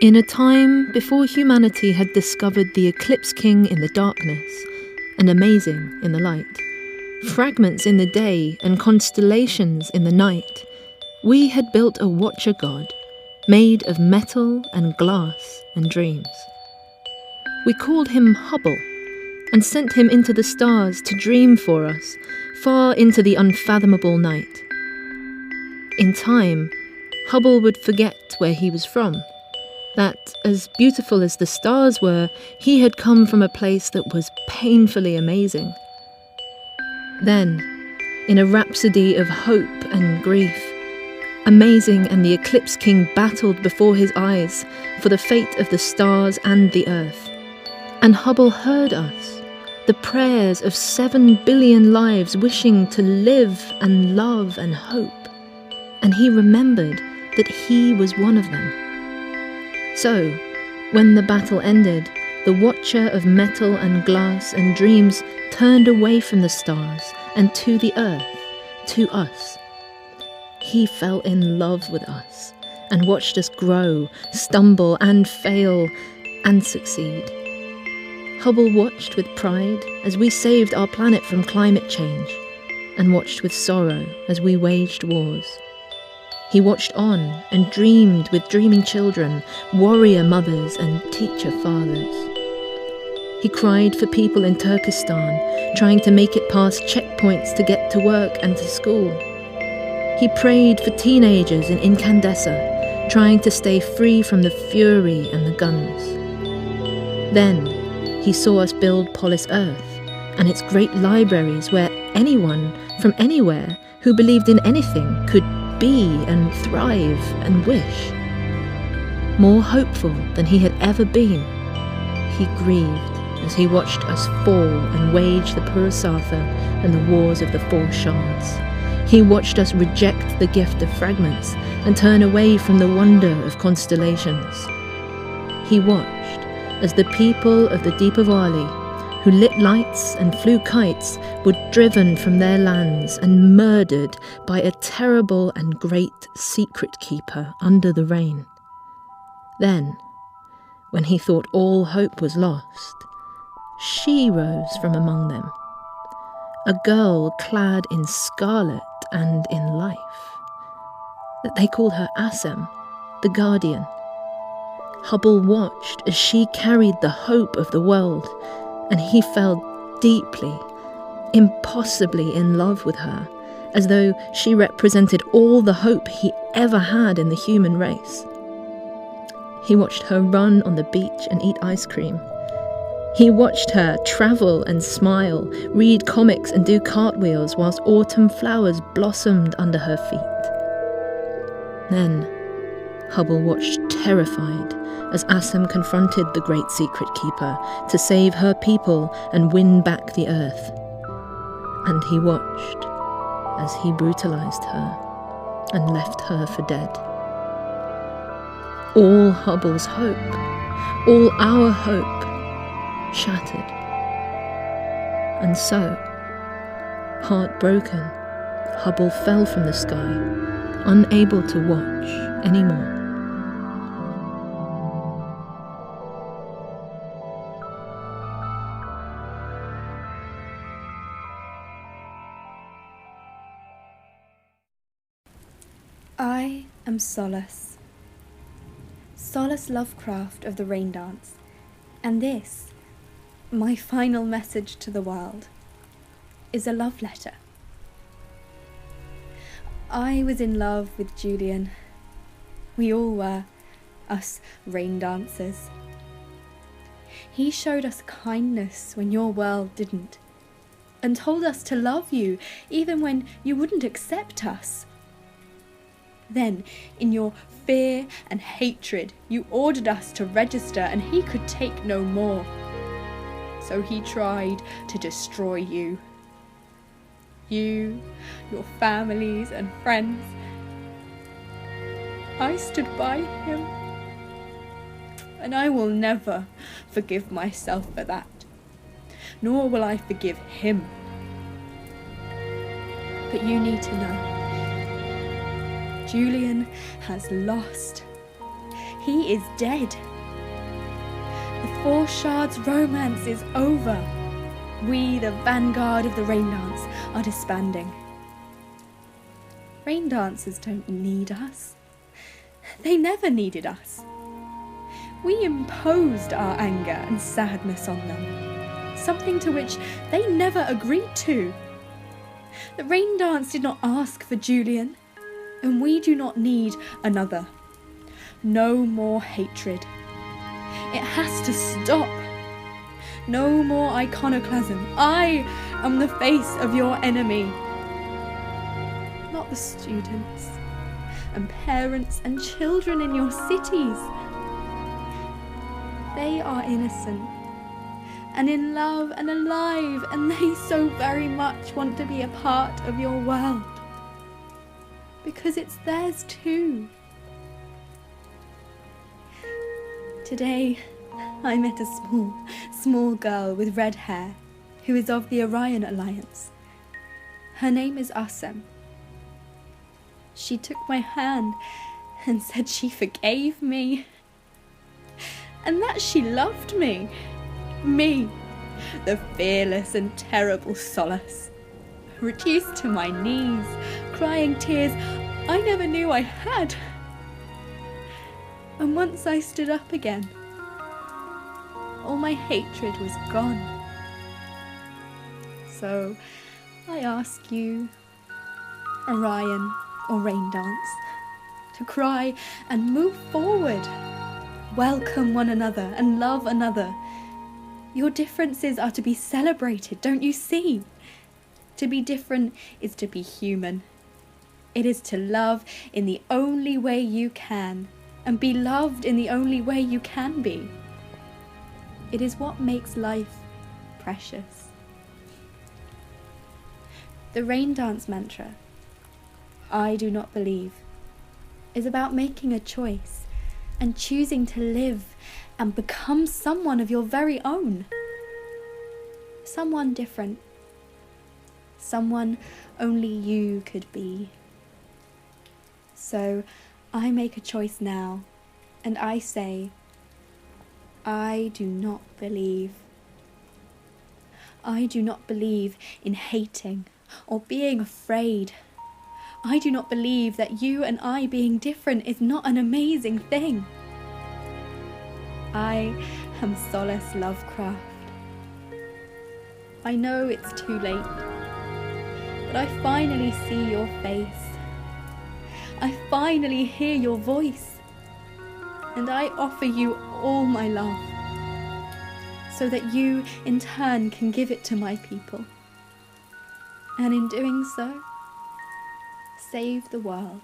In a time before humanity had discovered the Eclipse King in the darkness and Amazing in the light, Fragments in the day and Constellations in the night, we had built a Watcher god made of metal and glass and dreams. We called him Hubble and sent him into the stars to dream for us far into the unfathomable night. In time, Hubble would forget where he was from, that, as beautiful as the stars were, he had come from a place that was painfully amazing. Then, in a rhapsody of hope and grief, Amazing and the Eclipse King battled before his eyes for the fate of the stars and the earth. And Hubble heard us, the prayers of 7 billion lives wishing to live and love and hope. And he remembered that he was one of them. So, when the battle ended, the Watcher of metal and glass and dreams turned away from the stars and to the earth, to us. He fell in love with us and watched us grow, stumble and fail and succeed. Hubble watched with pride as we saved our planet from climate change, and watched with sorrow as we waged wars. He watched on and dreamed with dreaming children, warrior mothers and teacher fathers. He cried for people in Turkestan, trying to make it past checkpoints to get to work and to school. He prayed for teenagers in Incandescent, trying to stay free from the fury and the guns. Then he saw us build Polis Earth and its great libraries where anyone from anywhere who believed in anything could be and thrive and wish. More hopeful than he had ever been, he grieved as he watched us fall and wage the Purusartha and the wars of the 4 shards. He watched us reject the gift of Fragments and turn away from the wonder of Constellations. He watched as the people of the Deep of Wali, who lit lights and flew kites, were driven from their lands and murdered by a terrible and great secret keeper under the rain. Then, when he thought all hope was lost, she rose from among them, a girl clad in scarlet and in life. They called her Asem, the Guardian. Hubble watched as she carried the hope of the world, and he fell deeply, impossibly in love with her, as though she represented all the hope he ever had in the human race. He watched her run on the beach and eat ice cream. He watched her travel and smile, read comics and do cartwheels whilst autumn flowers blossomed under her feet. Then Hubble watched terrified as Asem confronted the great secret keeper to save her people and win back the earth. And he watched as he brutalized her and left her for dead. All Hubble's hope, all our hope, shattered. And so, heartbroken, Hubble fell from the sky, unable to watch anymore. I am Solace. Solace Lovecraft of the Raindance, and this, my final message to the world, is a love letter. I was in love with Julian. We all were, us Raindancers. He showed us kindness when your world didn't, and told us to love you even when you wouldn't accept us. Then, in your fear and hatred, you ordered us to register, and he could take no more. So he tried to destroy you. You, your families and friends. I stood by him, and I will never forgive myself for that, nor will I forgive him. But you need to know, Julian has lost. He is dead. The Four Shards romance is over. We, the vanguard of the Raindance, are disbanding. Raindancers don't need us. They never needed us. We imposed our anger and sadness on them, something to which they never agreed to. The Raindance did not ask for Julian, and we do not need another. No more hatred. It has to stop. No more iconoclasm. I am the face of your enemy. Not the students and parents and children in your cities. They are innocent and in love and alive, and they so very much want to be a part of your world. Because it's theirs too. Today, I met a small girl with red hair who is of the Orion Alliance. Her name is Asem. She took my hand and said she forgave me and that she loved me. Me, the fearless and terrible Solace, reduced to my knees, crying tears I never knew I had. And once I stood up again, all my hatred was gone. So I ask you, Orion or Raindance, to cry and move forward. Welcome one another and love another. Your differences are to be celebrated, don't you see? To be different is to be human. It is to love in the only way you can, and be loved in the only way you can be. It is what makes life precious. The Raindance mantra, I do not believe, is about making a choice and choosing to live and become someone of your very own. Someone different. Someone only you could be. So I make a choice now, and I say, I do not believe. I do not believe in hating or being afraid. I do not believe that you and I being different is not an amazing thing. I am Solace Lovecraft. I know it's too late, but I finally see your face. I finally hear your voice, and I offer you all my love, so that you in turn can give it to my people, and in doing so, save the world.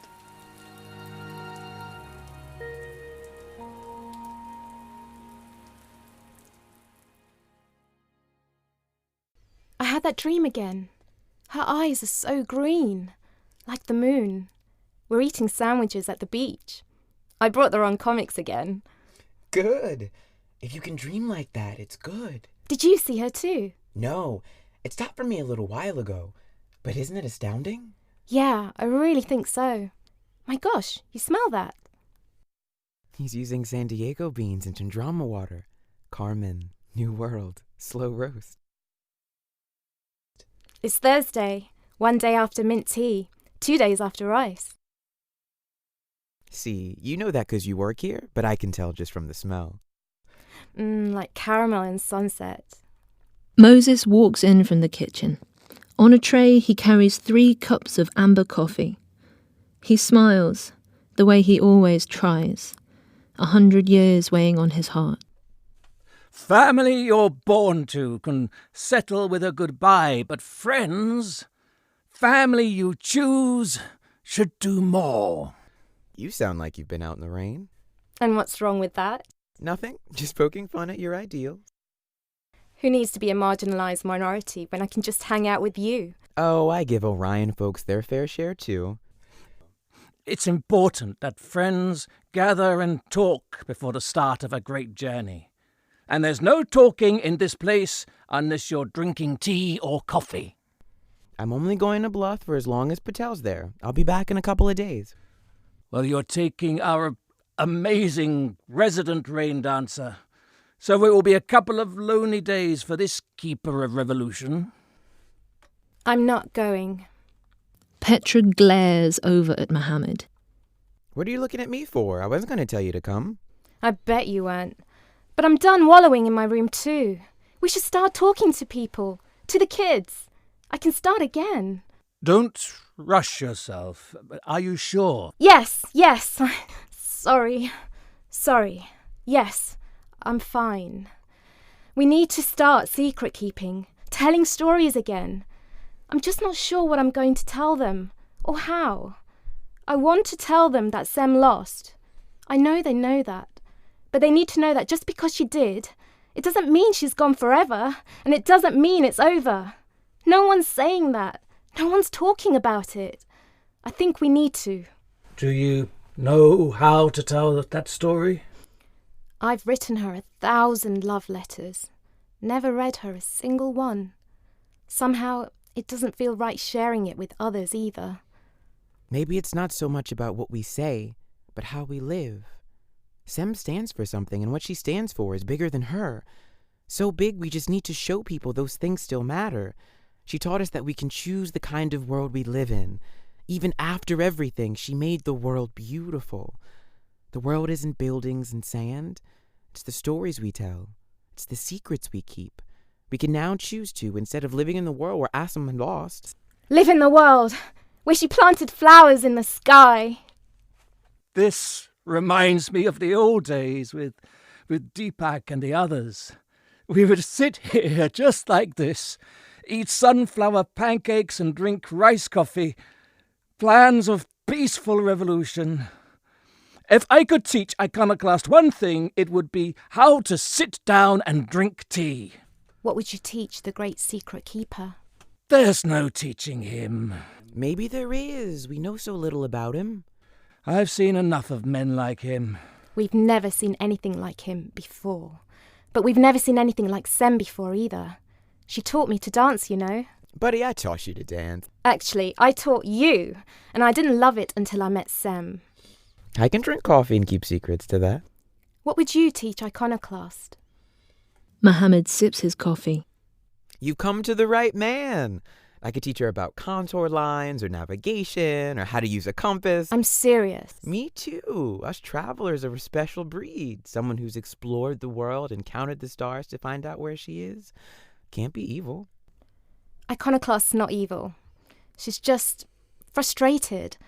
I had that dream again. Her eyes are so green, like the moon. We're eating sandwiches at the beach. I brought the wrong comics again. Good. If you can dream like that, it's good. Did you see her too? No, it stopped for me a little while ago. But isn't it astounding? Yeah, I really think so. My gosh, you smell that? He's using San Diego beans and Chandrama water. Carmen, New World, slow roast. It's Thursday, 1 day after mint tea, 2 days after ice. See, you know that 'cause you work here, but I can tell just from the smell. Like caramel and sunset. Moses walks in from the kitchen. On a tray, he carries 3 cups of amber coffee. He smiles, the way he always tries, 100 years weighing on his heart. Family you're born to can settle with a goodbye, but friends, family you choose, should do more. You sound like you've been out in the rain. And what's wrong with that? Nothing, just poking fun at your ideals. Who needs to be a marginalised minority when I can just hang out with you? Oh, I give Orion folks their fair share too. It's important that friends gather and talk before the start of a great journey. And there's no talking in this place unless you're drinking tea or coffee. I'm only going to Bluff for as long as Patel's there. I'll be back in a couple of days. Well, you're taking our amazing resident Raindancer. So it will be a couple of lonely days for this keeper of revolution. I'm not going. Petra glares over at Mohammed. What are you looking at me for? I wasn't going to tell you to come. I bet you weren't. But I'm done wallowing in my room too. We should start talking to people, to the kids. I can start again. Don't rush yourself. Are you sure? Yes. Sorry. Yes, I'm fine. We need to start secret keeping, telling stories again. I'm just not sure what I'm going to tell them, or how. I want to tell them that Sem lost. I know they know that. But they need to know that just because she did, it doesn't mean she's gone forever, and it doesn't mean it's over. No one's saying that. No one's talking about it. I think we need to. Do you know how to tell that story? I've written her 1,000 love letters. Never read her a single one. Somehow, it doesn't feel right sharing it with others either. Maybe it's not so much about what we say, but how we live. Sem stands for something, and what she stands for is bigger than her. So big we just need to show people those things still matter. She taught us that we can choose the kind of world we live in. Even after everything, she made the world beautiful. The world isn't buildings and sand. It's the stories we tell. It's the secrets we keep. We can now choose to, instead of living in the world where Asem lost. Live in the world where she planted flowers in the sky. This reminds me of the old days with Deepak and the others. We would sit here just like this, eat sunflower pancakes and drink rice coffee. Plans of peaceful revolution. If I could teach Iconoclast one thing, it would be how to sit down and drink tea. What would you teach the great secret keeper? There's no teaching him. Maybe there is. We know so little about him. I've seen enough of men like him. We've never seen anything like him before. But we've never seen anything like Sem before either. She taught me to dance, you know. Buddy, I taught you to dance. Actually, I taught you, and I didn't love it until I met Sem. I can drink coffee and keep secrets to that. What would you teach Iconoclast? Mohammed sips his coffee. You've come to the right man. I could teach her about contour lines or navigation or how to use a compass. I'm serious. Me too. Us travelers are a special breed. Someone who's explored the world and counted the stars to find out where she is. Can't be evil. Iconoclast's not evil. She's just frustrated.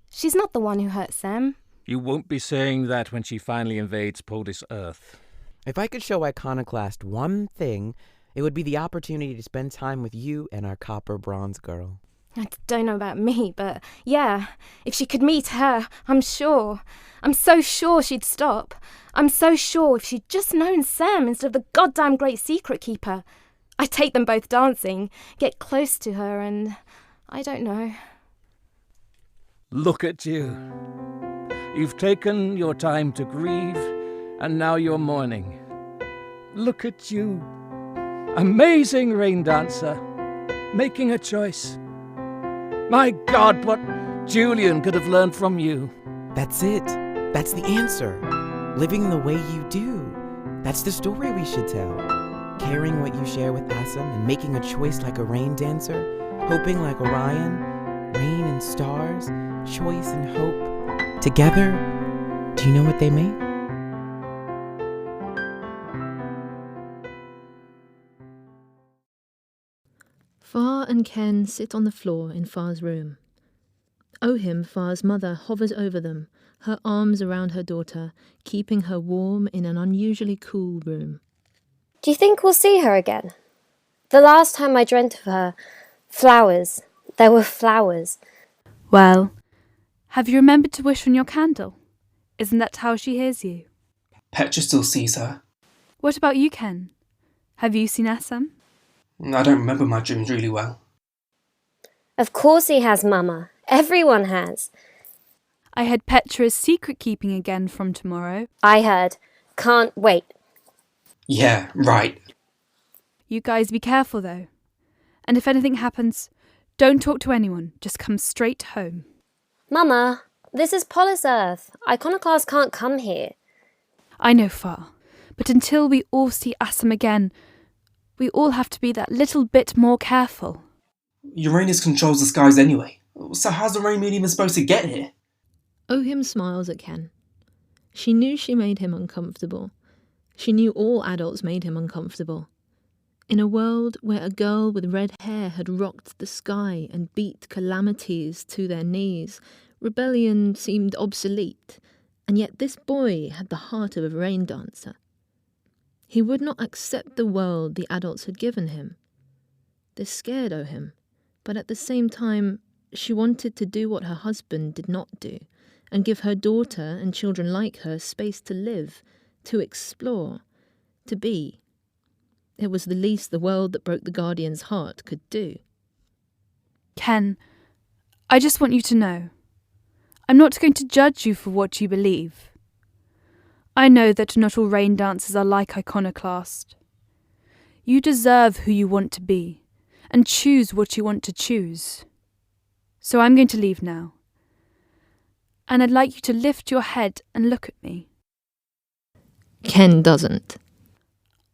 She's not the one who hurt Sem. You won't be saying that when she finally invades Polis Earth. If I could show Iconoclast one thing, it would be the opportunity to spend time with you and our copper bronze girl. I don't know about me, but yeah, if she could meet her, I'm sure. I'm so sure she'd stop. I'm so sure if she'd just known Sem instead of the goddamn great secret keeper. I'd take them both dancing, get close to her, and I don't know. Look at you. You've taken your time to grieve, and now you're mourning. Look at you. Amazing Raindancer, making a choice. My God, what Julian could have learned from you. That's it. That's the answer. Living the way you do. That's the story we should tell. Caring what you share with Asem and making a choice like a Raindancer, hoping like Orion, rain and stars, choice and hope. Together, do you know what they make? Far and Ken sit on the floor in Far's room. Ohim, Far's mother, hovers over them, her arms around her daughter, keeping her warm in an unusually cool room. Do you think we'll see her again? The last time I dreamt of her, flowers. There were flowers. Well, have you remembered to wish on your candle? Isn't that how she hears you? Petra still sees her. What about you, Ken? Have you seen Asem? I don't remember my dreams really well. Of course he has, Mama. Everyone has. I heard Petra's secret keeping again from tomorrow. I heard. Can't wait. Yeah, right. You guys be careful, though. And if anything happens, don't talk to anyone. Just come straight home. Mama, This is Polis Earth. Iconoclast can't come here. I know far, but until we all see Asem again, we all have to be that little bit more careful. Uranus controls the skies anyway, so how's the rain moon even supposed to get here? Ohim smiles at Ken. She knew she made him uncomfortable. She knew all adults made him uncomfortable. In a world where a girl with red hair had rocked the sky and beat calamities to their knees, rebellion seemed obsolete, and yet this boy had the heart of a raindancer. He would not accept the world the adults had given him. This scared Ohim, but at the same time, she wanted to do what her husband did not do, and give her daughter and children like her space to live, to explore, to be. It was the least the world that broke the Guardian's heart could do. Ken, I just want you to know, I'm not going to judge you for what you believe. I know that not all Raindancers are like Iconoclast. You deserve who you want to be, and choose what you want to choose. So I'm going to leave now. And I'd like you to lift your head and look at me. Ken doesn't.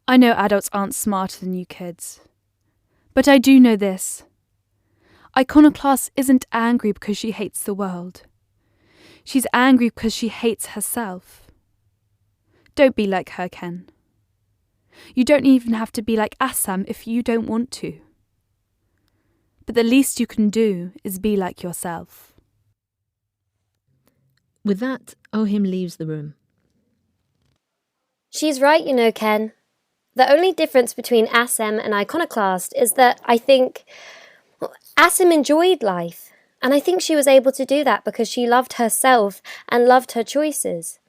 I know adults aren't smarter than you kids. But I do know this. Iconoclast isn't angry because she hates the world. She's angry because she hates herself. Don't be like her, Ken. You don't even have to be like Asem if you don't want to. But the least you can do is be like yourself. With that, Ohim leaves the room. She's right, you know, Ken. The only difference between Asem and Iconoclast is that I think Asem enjoyed life, and I think she was able to do that because she loved herself and loved her choices.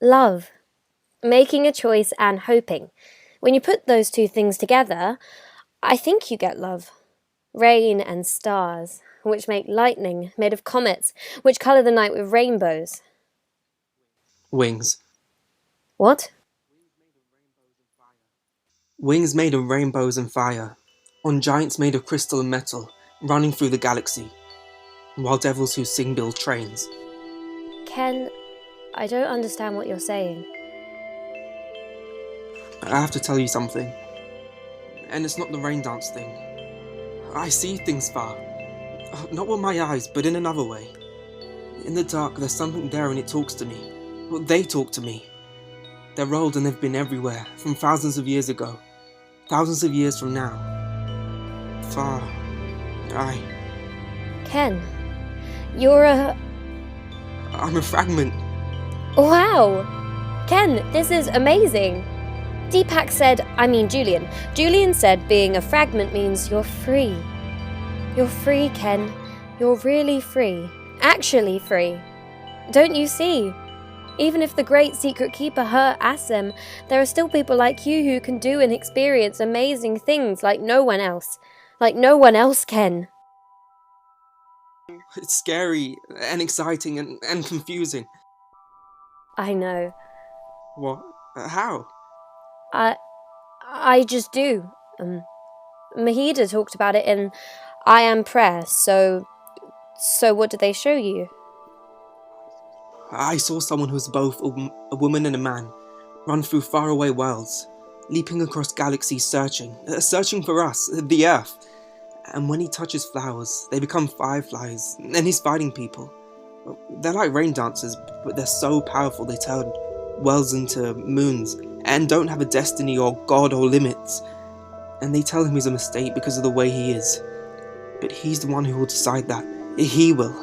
Love. Making a choice and hoping. When you put those two things together, I think you get love. Rain and stars, which make lightning made of comets, which colour the night with rainbows. Wings. What? Wings made of rainbows and fire, on giants made of crystal and metal, running through the galaxy, while devils who sing build trains. Ken, I don't understand what you're saying. I have to tell you something. And it's not the Raindance thing. I see things far. Not with my eyes, but in another way. In the dark, there's something there and it talks to me. Well, they talk to me. They're old and they've been everywhere, from thousands of years ago. Thousands of years from now. Far. Ken, you're I'm a fragment. Wow! Ken, this is amazing! Julian said being a fragment means you're free. You're free, Ken. You're really free. Actually free. Don't you see? Even if the great secret keeper hurt Asem, there are still people like you who can do and experience amazing things like no one else. Like no one else can. It's scary and exciting and confusing. I know. What? How? I just do. Mahida talked about it in I Am Prayer, so what did they show you? I saw someone who's both a woman and a man run through faraway worlds, leaping across galaxies searching for us, the Earth. And when he touches flowers, they become fireflies, and he's fighting people. They're like Raindancers, but they're so powerful they turn worlds into moons, and don't have a destiny or god or limits. And they tell him he's a mistake because of the way he is. But he's the one who will decide that. He will.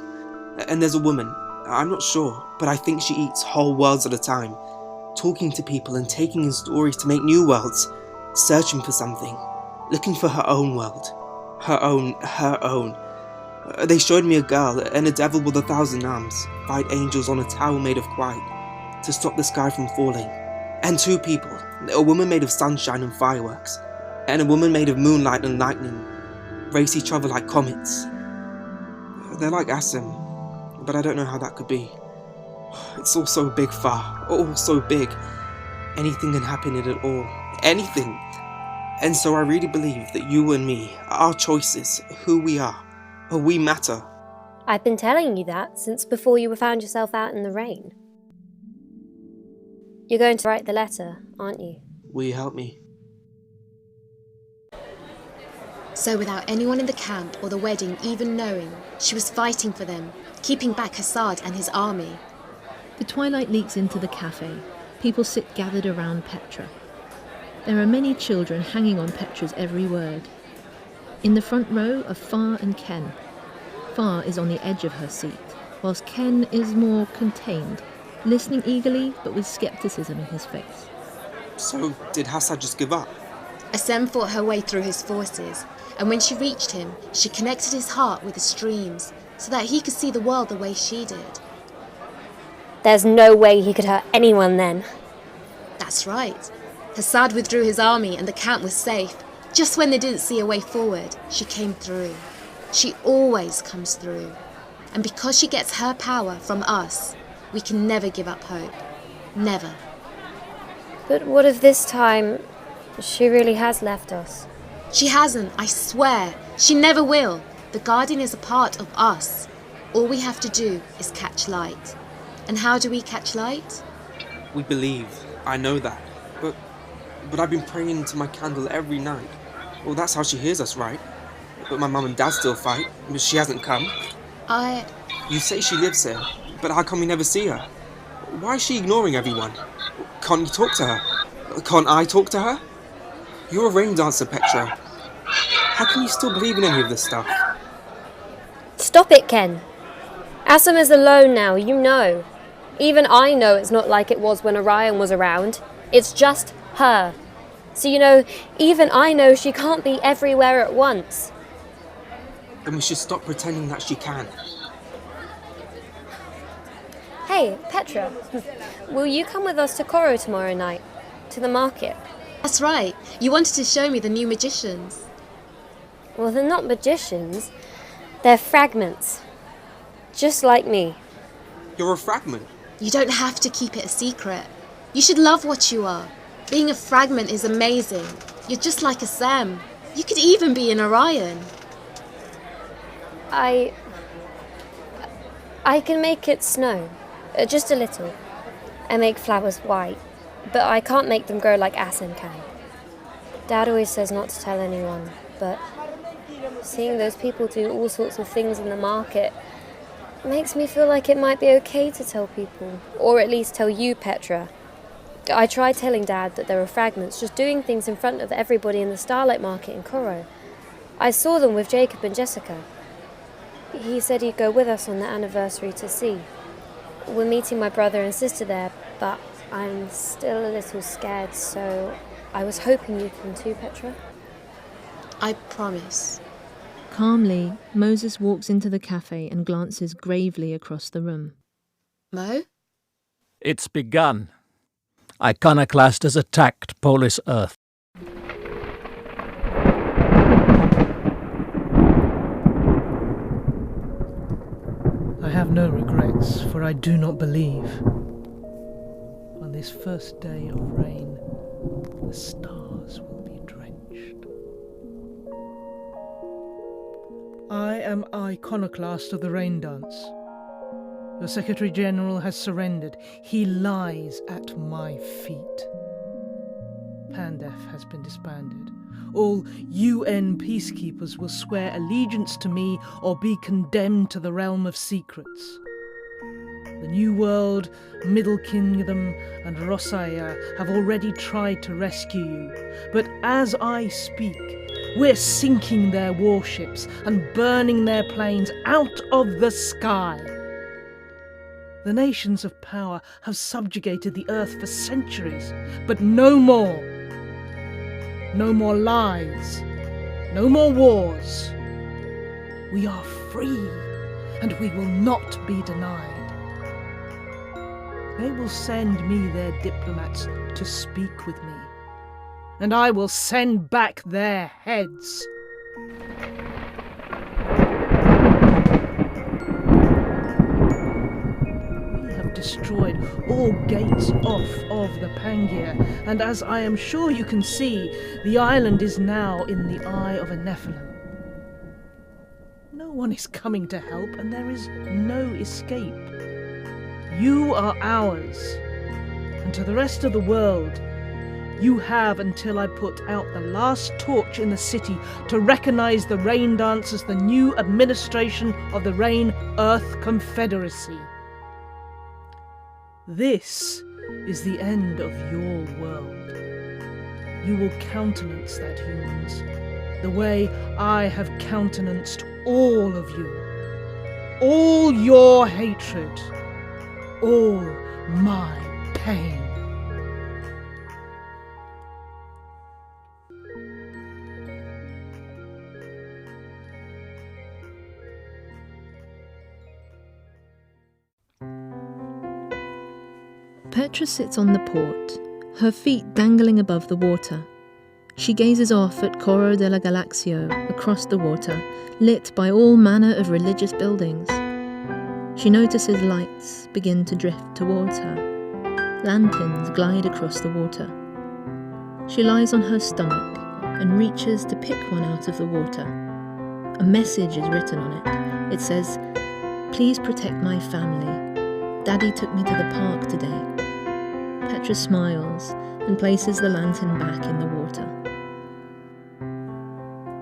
And there's a woman, I'm not sure, but I think she eats whole worlds at a time, talking to people and taking in stories to make new worlds, searching for something, looking for her own world. Her own. They showed me a girl and a devil with 1,000 arms fight angels on a tower made of quiet to stop the sky from falling. And two people, a woman made of sunshine and fireworks, and a woman made of moonlight and lightning, race each other like comets. They're like Asem, but I don't know how that could be. It's all so big far, all so big. Anything can happen in it all, anything. And so I really believe that you and me, our choices, who we are, we matter. I've been telling you that since before you found yourself out in the rain. You're going to write the letter, aren't you? Will you help me? So without anyone in the camp or the wedding even knowing, she was fighting for them, keeping back Hassad and his army. The twilight leaks into the cafe. People sit gathered around Petra. There are many children hanging on Petra's every word. In the front row are Far and Ken. Far is on the edge of her seat, whilst Ken is more contained, listening eagerly but with scepticism in his face. So, did Hassad just give up? Asem fought her way through his forces, and when she reached him, she connected his heart with the streams, so that he could see the world the way she did. There's no way he could hurt anyone then. That's right. Hassad withdrew his army and the camp was safe. Just when they didn't see a way forward, she came through. She always comes through. And because she gets her power from us, we can never give up hope. Never. But what if this time she really has left us? She hasn't, I swear. She never will. The Guardian is a part of us. All we have to do is catch light. And how do we catch light? We believe. I know that. But I've been praying into my candle every night. Well, that's how she hears us, right? But my mum and dad still fight. But she hasn't come. You say she lives here, but how come we never see her? Why is she ignoring everyone? Can't you talk to her? Can't I talk to her? You're a Raindancer, Petra. How can you still believe in any of this stuff? Stop it, Ken. Asem is alone now, you know. Even I know it's not like it was when Orion was around. It's just her. So, you know, even I know she can't be everywhere at once. Then we should stop pretending that she can. Hey, Petra, will you come with us to Coro tomorrow night? To the market? That's right. You wanted to show me the new magicians. Well, they're not magicians. They're fragments. Just like me. You're a fragment. You don't have to keep it a secret. You should love what you are. Being a fragment is amazing. You're just like Asem. You could even be an Orion. I can make it snow. Just a little. I make flowers white. But I can't make them grow like Asem can. Dad always says not to tell anyone, but seeing those people do all sorts of things in the market makes me feel like it might be okay to tell people, or at least tell you, Petra. I tried telling Dad that there were fragments just doing things in front of everybody in the Starlight Market in Coro. I saw them with Jacob and Jessica. He said he'd go with us on the anniversary to see. We're meeting my brother and sister there, but I'm still a little scared, so I was hoping you'd come too, Petra. I promise. Calmly, Moses walks into the cafe and glances gravely across the room. Mo? It's begun. Iconoclast has attacked Polis Earth. I have no regrets, for I do not believe. On this first day of rain, the stars will be drenched. I am Iconoclast of the Raindance. Your Secretary General has surrendered. He lies at my feet. Pandef has been disbanded. All UN peacekeepers will swear allegiance to me or be condemned to the realm of secrets. The New World, Middle Kingdom, and Rosaya have already tried to rescue you, but as I speak, we're sinking their warships and burning their planes out of the sky. The nations of power have subjugated the earth for centuries, but no more. No more lies. No more wars. We are free, and we will not be denied. They will send me their diplomats to speak with me, and I will send back their heads. Destroyed all gates off of the Pangaea, and as I am sure you can see, the island is now in the eye of a Nephilim. No No one is coming to help, and there is no escape. You are ours, and to the rest of the world, you have until I put out the last torch in the city to recognise the Raindance as the new administration of the Rain Earth Confederacy. This is the end of your world. You will countenance that, humans, the way I have countenanced all of you. All your hatred. All my pain. Petra sits on the port, her feet dangling above the water. She gazes off at Coro della Galaxio across the water, lit by all manner of religious buildings. She notices lights begin to drift towards her. Lanterns glide across the water. She lies on her stomach and reaches to pick one out of the water. A message is written on it. It says, "Please protect my family. Daddy took me to the park today." Petra smiles and places the lantern back in the water.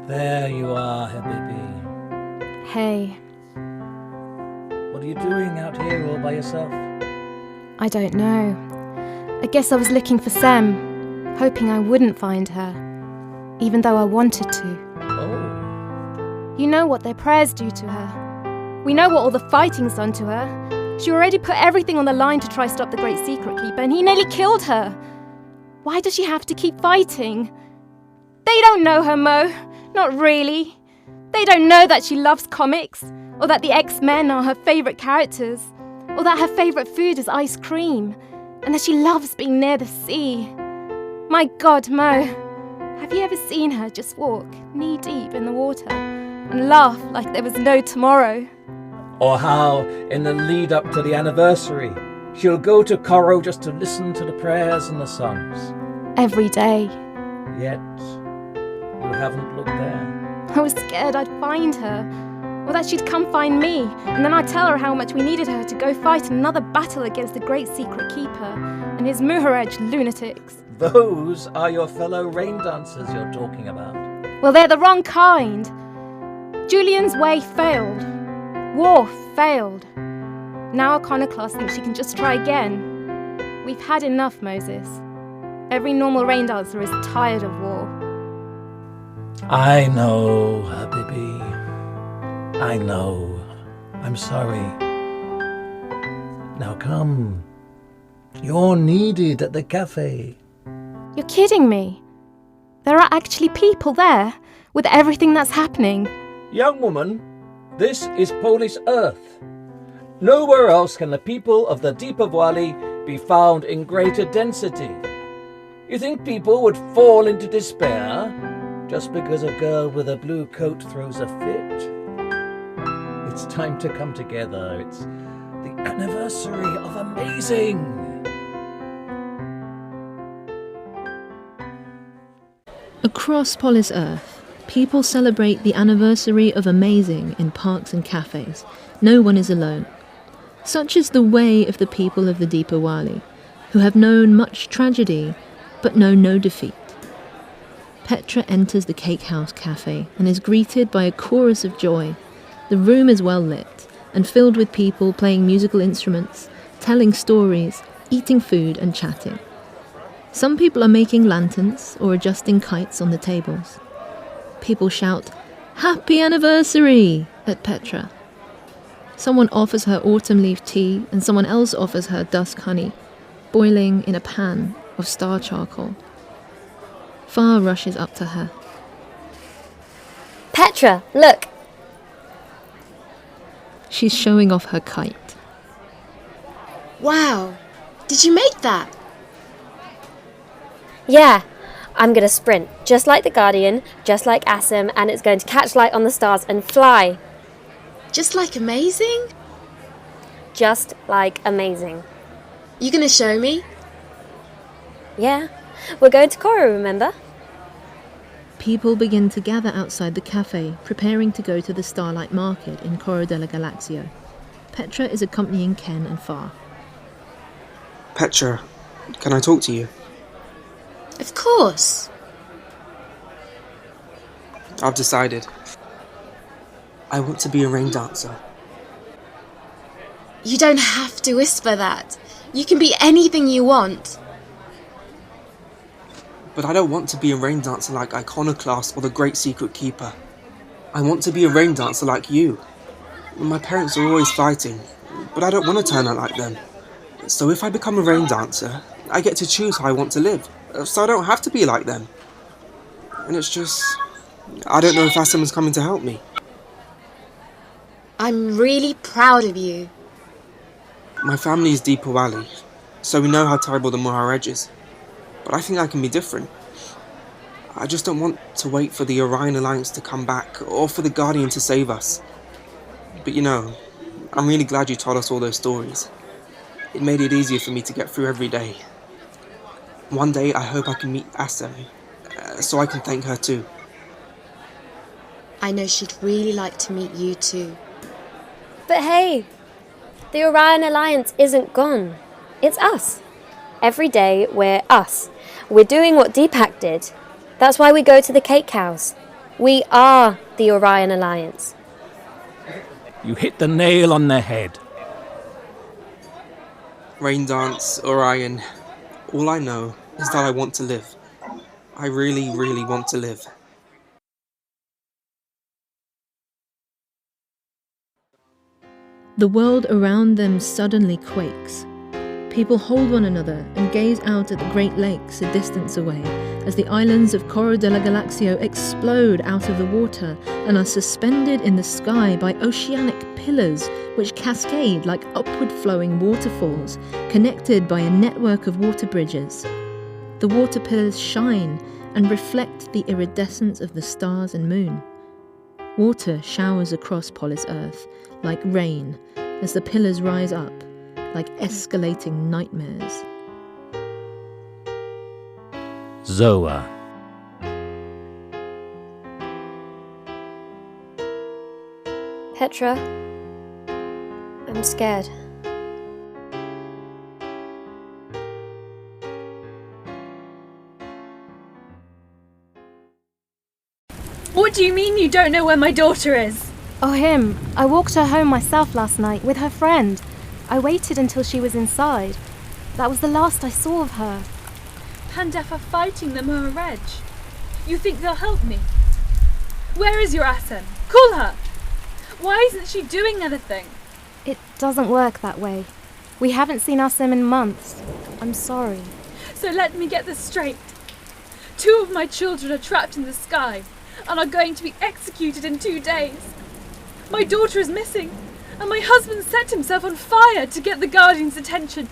There you are, Habibi. Hey, What are you doing out here all by yourself? I don't know. I guess I was looking for Sem, hoping I wouldn't find her, even though I wanted to. Oh. You know what their prayers do to her. We know what all the fighting's done to her. She already put everything on the line to try stop the Great Secret Keeper, and he nearly killed her. Why does she have to keep fighting? They don't know her, Mo. Not really. They don't know that she loves comics, or that the X-Men are her favourite characters, or that her favourite food is ice cream, and that she loves being near the sea. My God, Mo, have you ever seen her just walk knee-deep in the water and laugh like there was no tomorrow? Or how, in the lead up to the anniversary, she'll go to Coro just to listen to the prayers and the songs. Every day. Yet, you haven't looked there. I was scared I'd find her, or that she'd come find me, and then I'd tell her how much we needed her to go fight another battle against the Great Secret Keeper and his Muharaj lunatics. Those are your fellow Raindancers you're talking about. Well, they're the wrong kind. Julian's way failed. War failed. Now Iconoclast thinks she can just try again. We've had enough, Moses. Every normal Raindancer is tired of war. I know, Habibi. I know. I'm sorry. Now come. You're needed at the cafe. You're kidding me. There are actually people there with everything that's happening. Young woman, this is Polis Earth. Nowhere else can the people of the Deeper Valley be found in greater density. You think people would fall into despair just because a girl with a blue coat throws a fit? It's time to come together. It's the anniversary of Amazing. Across Polis Earth, people celebrate the anniversary of Amazing in parks and cafes. No one is alone. Such is the way of the people of the Deeper Valley, who have known much tragedy, but know no defeat. Petra enters the Cake House Cafe and is greeted by a chorus of joy. The room is well lit and filled with people playing musical instruments, telling stories, eating food and chatting. Some people are making lanterns or adjusting kites on the tables. People shout, "Happy anniversary!" at Petra. Someone offers her autumn leaf tea and someone else offers her dusk honey, boiling in a pan of star charcoal. Far rushes up to her. Petra, look! She's showing off her kite. Wow! Did you make that? Yeah, I'm gonna sprint, just like the Guardian, just like Asem, and it's going to catch light on the stars and fly. Just like Amazing? Just like Amazing. You gonna show me? Yeah, we're going to Coro, remember? People begin to gather outside the cafe, preparing to go to the Starlight Market in Coro della Galaxia. Petra is accompanying Ken and Far. Petra, can I talk to you? Of course. I've decided. I want to be a Raindancer. You don't have to whisper that. You can be anything you want. But I don't want to be a Raindancer like Iconoclast or the Great Secret Keeper. I want to be a Raindancer like you. My parents are always fighting, but I don't want to turn out like them. So if I become a Raindancer, I get to choose how I want to live, so I don't have to be like them. And it's just... I don't know if Asem is coming to help me. I'm really proud of you. My family is Deeper Valley, so we know how terrible the Moha Edge is. But I think I can be different. I just don't want to wait for the Orion Alliance to come back, or for the Guardian to save us. But you know, I'm really glad you told us all those stories. It made it easier for me to get through every day. One day I hope I can meet Asem, so I can thank her too. I know she'd really like to meet you too. But hey, the Orion Alliance isn't gone. It's us. Every day, we're us. We're doing what Deepak did. That's why we go to the cake house. We are the Orion Alliance. You hit the nail on the head. Raindance, Orion, all I know is that I want to live. I really, really want to live. The world around them suddenly quakes. People hold one another and gaze out at the Great Lakes a distance away as the islands of Coro della Galaxia explode out of the water and are suspended in the sky by oceanic pillars which cascade like upward-flowing waterfalls connected by a network of water bridges. The water pillars shine and reflect the iridescence of the stars and moon. Water showers across Polis Earth like rain as the pillars rise up like escalating nightmares. Zoa. Petra, I'm scared. What do you mean you don't know where my daughter is? Oh, him. I walked her home myself last night with her friend. I waited until she was inside. That was the last I saw of her. Pandef are fighting the Moha Edge. You think they'll help me? Where is your Asem? Call her! Why isn't she doing anything? It doesn't work that way. We haven't seen Asem in months. I'm sorry. So let me get this straight. 2 of my children are trapped in the sky and are going to be executed in 2 days. My daughter is missing, and my husband set himself on fire to get the Guardian's attention.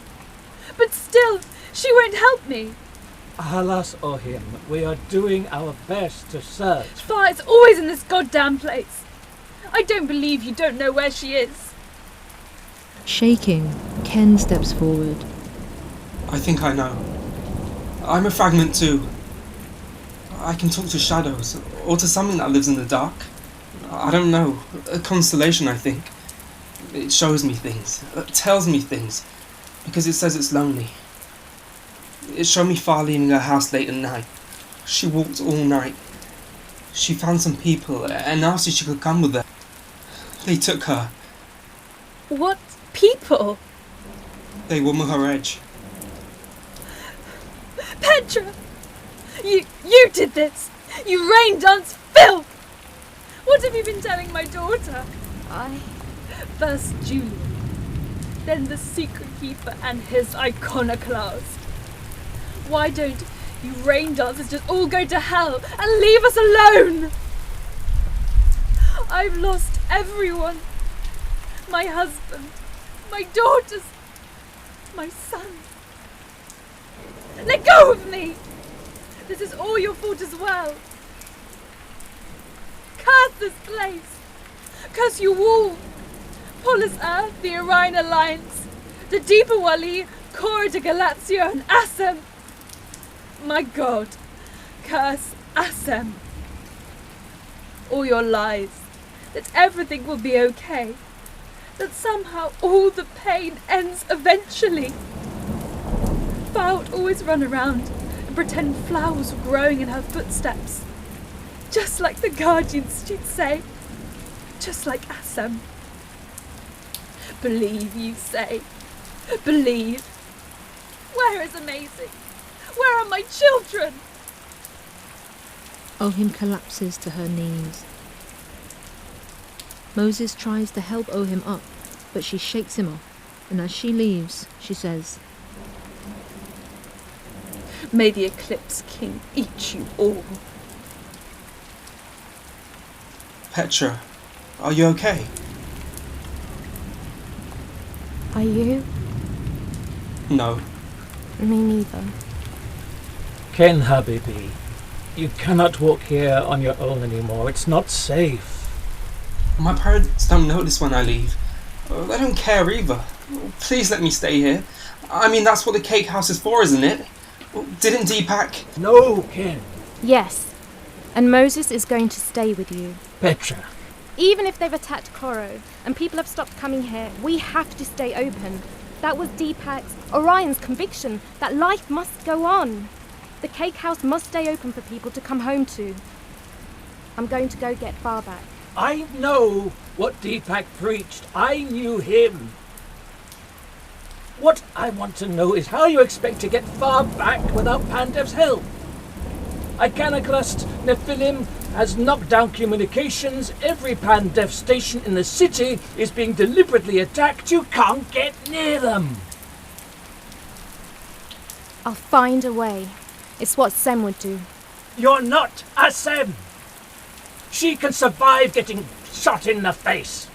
But still, she won't help me. Alas, Ohim, we are doing our best to search. Fire's always in this goddamn place. I don't believe you don't know where she is. Shaking, Ken steps forward. I think I know. I'm a fragment too. I can talk to shadows, or to something that lives in the dark. I don't know. A constellation, I think. It shows me things, tells me things, because it says it's lonely. It showed me Far leaving her house late at night. She walked all night. She found some people and asked if she could come with her. They took her. What people? They were Moha Edge. Petra! You did this! You Raindance filth! What have you been telling my daughter? First Julian, then the Secret Keeper and his Iconoclast. Why don't you Raindancers just all go to hell and leave us alone? I've lost everyone. My husband, my daughters, my son. Let go of me! This is all your fault as well. Curse this place! Curse you all! Polis Earth, the Orion Alliance, the Deeper Valley, Coro della Galaxia and Asem! My God, curse Asem! all your lies, that everything will be okay, that somehow all the pain ends eventually. Far would always run around and pretend flowers were growing in her footsteps, just like the guardians, she'd say, just like Asem. Believe, you say. Believe. Where is amazing? Where are my children? Ohim collapses to her knees. Moses tries to help Ohim up, but she shakes him off, and as she leaves, she says, May the Eclipse King eat you all. Petra, are you okay? Are you? No. Me neither. Ken Habibi, you cannot walk here on your own anymore. It's not safe. My parents don't notice when I leave. They don't care either. Please let me stay here. I mean, that's what the cake house is for, isn't it? Didn't Deepak... No, Ken. Yes. And Moses is going to stay with you. Petra. Even if they've attacked Koro and people have stopped coming here, we have to stay open. That was Deepak's, Orion's conviction, that life must go on. The cake house must stay open for people to come home to. I'm going to go get Far back. I know what Deepak preached. I knew him. What I want to know is how you expect to get Far back without Pandev's help. Iconoclast Nephilim has knocked down communications. Every Pandev station in the city is being deliberately attacked. You can't get near them. I'll find a way. It's what Sem would do. You're not Asem. She can survive getting shot in the face.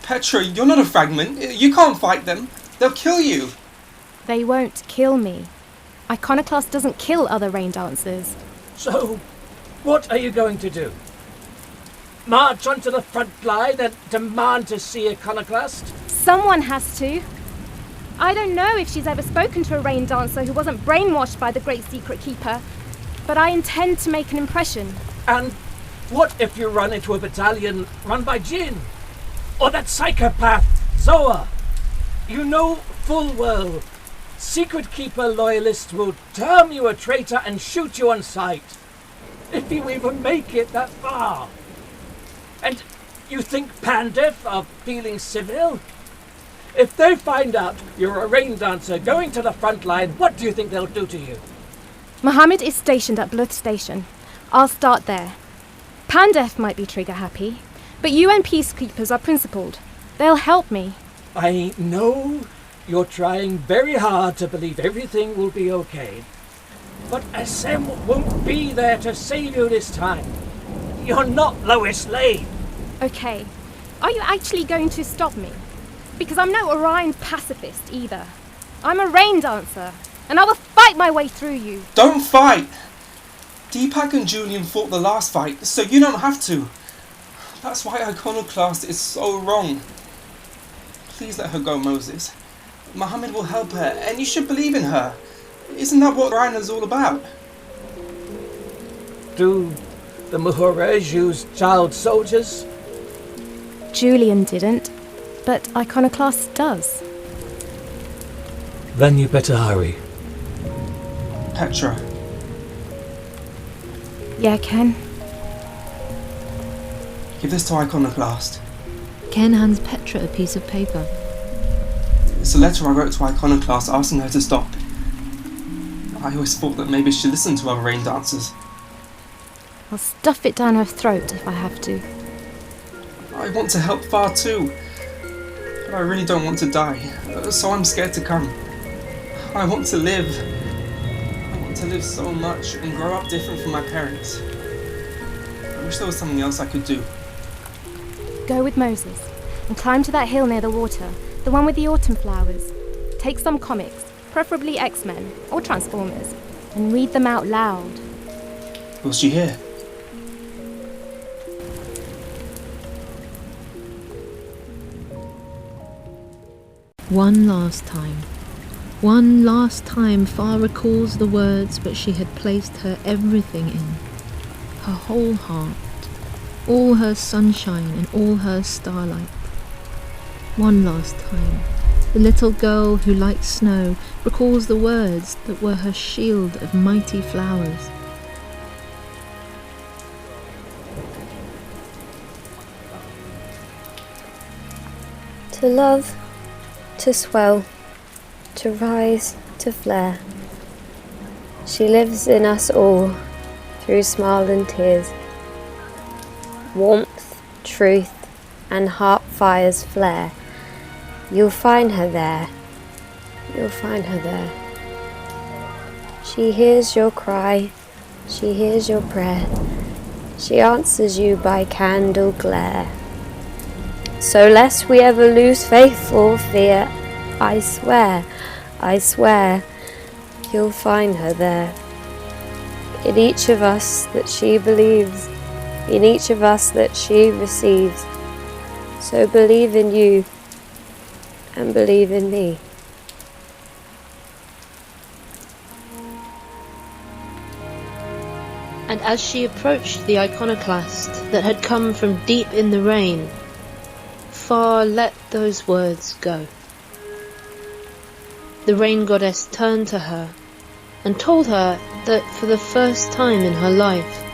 Petra, you're not a fragment. You can't fight them. They'll kill you. They won't kill me. Iconoclast doesn't kill other Raindancers. So, what are you going to do? March onto the front line and demand to see Iconoclast? Someone has to. I don't know if she's ever spoken to a Raindancer who wasn't brainwashed by the Great Secret Keeper, but I intend to make an impression. And what if you run into a battalion run by Jinn? Or that psychopath, Zoa? You know full well Secret Keeper loyalists will term you a traitor and shoot you on sight. If you even make it that far. And you think Pandev are feeling civil? If they find out you're a Raindancer going to the front line, what do you think they'll do to you? Mohammed is stationed at Bluth Station. I'll start there. Pandev might be trigger happy, but UN peacekeepers are principled. They'll help me. I know you're trying very hard to believe everything will be okay. But Asem won't be there to save you this time. You're not Lois Lane. Okay. Are you actually going to stop me? Because I'm no Orion pacifist either. I'm a Raindancer, and I will fight my way through you. Don't fight! Deepak and Julian fought the last fight, so you don't have to. That's why Iconoclast is so wrong. Please let her go, Moses. Mohammed will help her, and you should believe in her. Isn't that what Orion is all about? Do the Muhurej use child soldiers? Julian didn't, but Iconoclast does. Then you better hurry. Petra. Yeah, Ken? Give this to Iconoclast. Ken hands Petra a piece of paper. It's a letter I wrote to Iconoclast asking her to stop. I always thought that maybe she'd listen to other Raindancers. I'll stuff it down her throat if I have to. I want to help Far too, but I really don't want to die, so I'm scared to come. I want to live. I want to live so much and grow up different from my parents. I wish there was something else I could do. Go with Moses and climb to that hill near the water, the one with the autumn flowers. Take some comics, preferably X-Men or Transformers, and read them out loud. Will she hear? One last time. One last time Far recalls the words which she had placed her everything in. Her whole heart. all her sunshine and all her starlight. One last time, the little girl who likes snow recalls the words that were her shield of mighty flowers. To love, to swell, to rise, to flare. She lives in us all, through smile and tears. Warmth, truth, and heart fires flare. You'll find her there, you'll find her there. She hears your cry, she hears your prayer. She answers you by candle glare. So lest we ever lose faith or fear, I swear, you'll find her there. In each of us that she believes, in each of us that she receives. So believe in you, and believe in me. And as she approached the iconoclast that had come from deep in the rain, far let those words go. The rain goddess turned to her and told her that for the first time in her life,